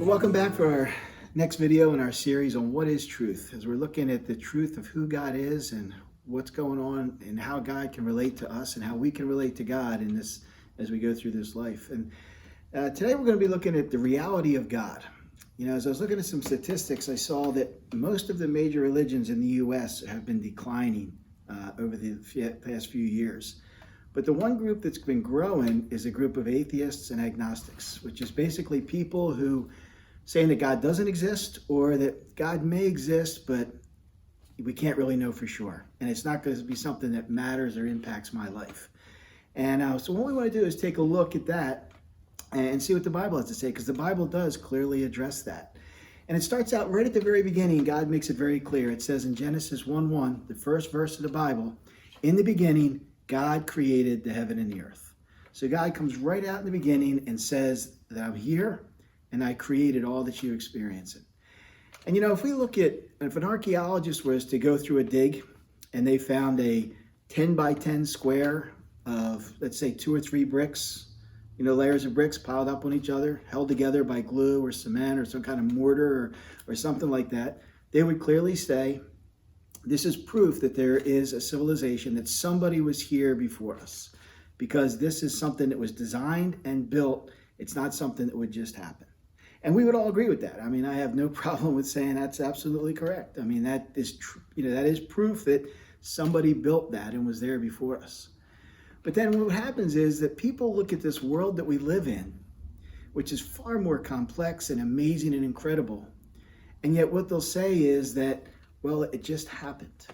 Welcome back for our next video in our series on what is truth, as we're looking at the truth of who God is and what's going on and how God can relate to us and how we can relate to God in this as we go through this life. And today we're going to be looking at the reality of God. You know, as I was looking at some statistics, I saw that most of the major religions in the U.S. have been declining over the past few years. But the one group that's been growing is a group of atheists and agnostics, which is basically people who saying that God doesn't exist or that God may exist, but we can't really know for sure. And it's not going to be something that matters or impacts my life. And so what we want to do is take a look at that and see what the Bible has to say, because the Bible does clearly address that. And it starts out right at the very beginning. God makes it very clear. It says in Genesis 1:1, the first verse of the Bible, in the beginning, God created the heaven and the earth. So God comes right out in the beginning and says that I'm here and I created all that you're experiencing. And you know, if an archaeologist was to go through a dig and they found a 10 by 10 square of, let's say, 2 or 3 bricks, you know, layers of bricks piled up on each other, held together by glue or cement or some kind of mortar or something like that, they would clearly say, this is proof that there is a civilization, that somebody was here before us, because this is something that was designed and built. It's not something that would just happen. And we would all agree with that. I mean, I have no problem with saying that's absolutely correct. I mean, that is that is proof that somebody built that and was there before us. But then what happens is that people look at this world that we live in, which is far more complex and amazing and incredible. And yet what they'll say is that, well, it just happened.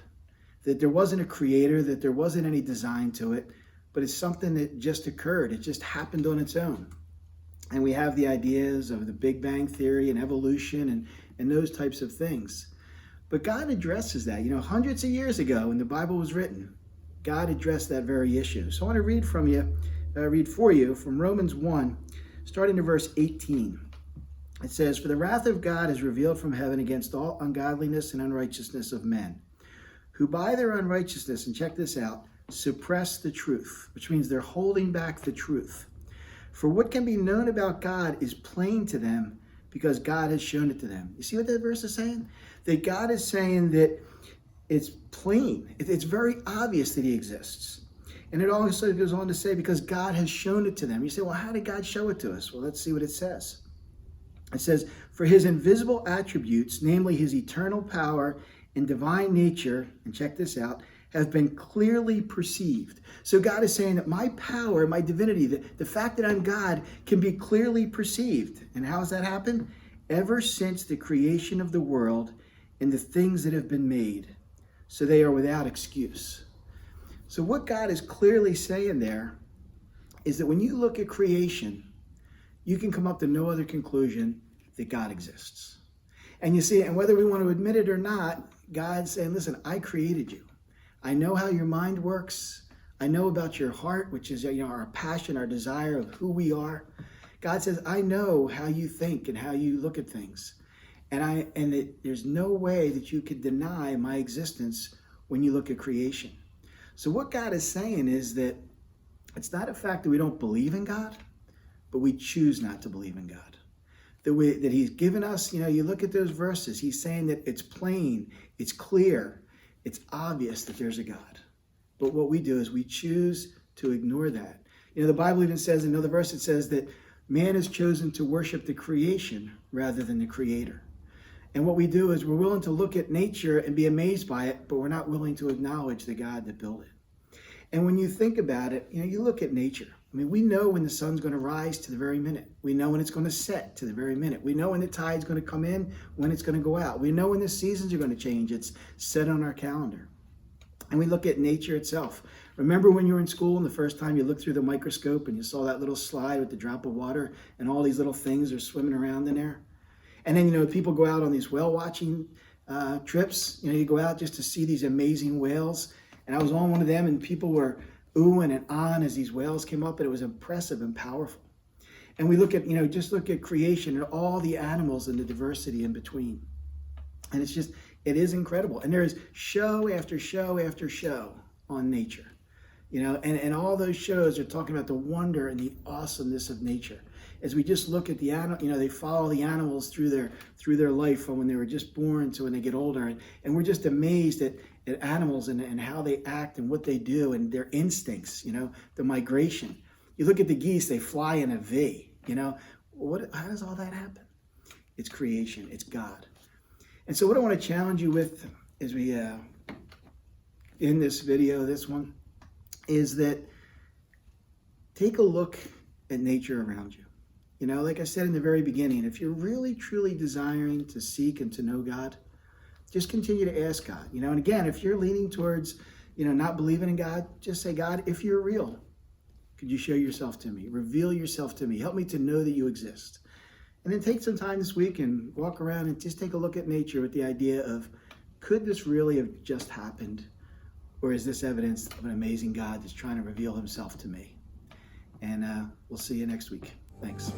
That there wasn't a creator, that there wasn't any design to it, but it's something that just occurred. It just happened on its own. And we have the ideas of the Big Bang Theory and evolution and those types of things. But God addresses that. You know, hundreds of years ago when the Bible was written, God addressed that very issue. So I want to read for you from Romans 1, starting to verse 18. It says, for the wrath of God is revealed from heaven against all ungodliness and unrighteousness of men, who by their unrighteousness, and check this out, suppress the truth, which means they're holding back the truth. For what can be known about God is plain to them, because God has shown it to them. You see what that verse is saying? That God is saying that it's plain. It's very obvious that he exists. And it also goes on to say, because God has shown it to them. You say, well, how did God show it to us? Well, let's see what it says. It says, for his invisible attributes, namely his eternal power and divine nature, and check this out, have been clearly perceived. So God is saying that my power, my divinity, the fact that I'm God can be clearly perceived. And how has that happened? Ever since the creation of the world and the things that have been made. So they are without excuse. So what God is clearly saying there is that when you look at creation, you can come up to no other conclusion that God exists. And you see, and whether we want to admit it or not, God's saying, listen, I created you. I know how your mind works. I know about your heart, which is, our passion, our desire of who we are. God says, I know how you think and how you look at things. And there's no way that you could deny my existence when you look at creation. So what God is saying is that it's not a fact that we don't believe in God, but we choose not to believe in God. That he's given us, you look at those verses, he's saying that it's plain, it's clear, it's obvious that there's a God. But what we do is we choose to ignore that. The Bible even says, in another verse, it says that man has chosen to worship the creation rather than the creator. And what we do is we're willing to look at nature and be amazed by it, but we're not willing to acknowledge the God that built it. And when you think about it, you look at nature. I mean, we know when the sun's going to rise to the very minute. We know when it's going to set to the very minute. We know when the tide's going to come in, when it's going to go out. We know when the seasons are going to change. It's set on our calendar. And we look at nature itself. Remember when you were in school and the first time you looked through the microscope and you saw that little slide with the drop of water and all these little things are swimming around in there? And then, people go out on these whale watching trips. You go out just to see these amazing whales. And I was on one of them and people were oohing and on as these whales came up, and it was impressive and powerful. And we look at, just look at creation and all the animals and the diversity in between. And it is incredible. And there is show after show after show on nature. And all those shows are talking about the wonder and the awesomeness of nature. as we just look at the animal, they follow the animals through their life from when they were just born to when they get older. And we're just amazed at animals and how they act and what they do and their instincts, the migration. You look at the geese, they fly in a V, how does all that happen? It's creation, it's God. And so what I want to challenge you with as we, in this video, this one, is that take a look at nature around you. Like I said in the very beginning, if you're really, truly desiring to seek and to know God, just continue to ask God. And again, if you're leaning towards, not believing in God, just say, God, if you're real, could you show yourself to me? Reveal yourself to me. Help me to know that you exist. And then take some time this week and walk around and just take a look at nature with the idea of, could this really have just happened? Or is this evidence of an amazing God that's trying to reveal himself to me? And we'll see you next week. Thanks.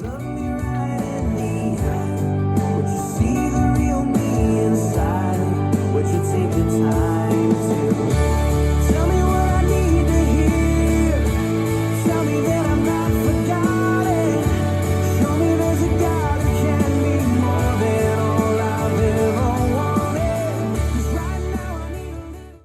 Look me right in the eye. Would you see the real me inside?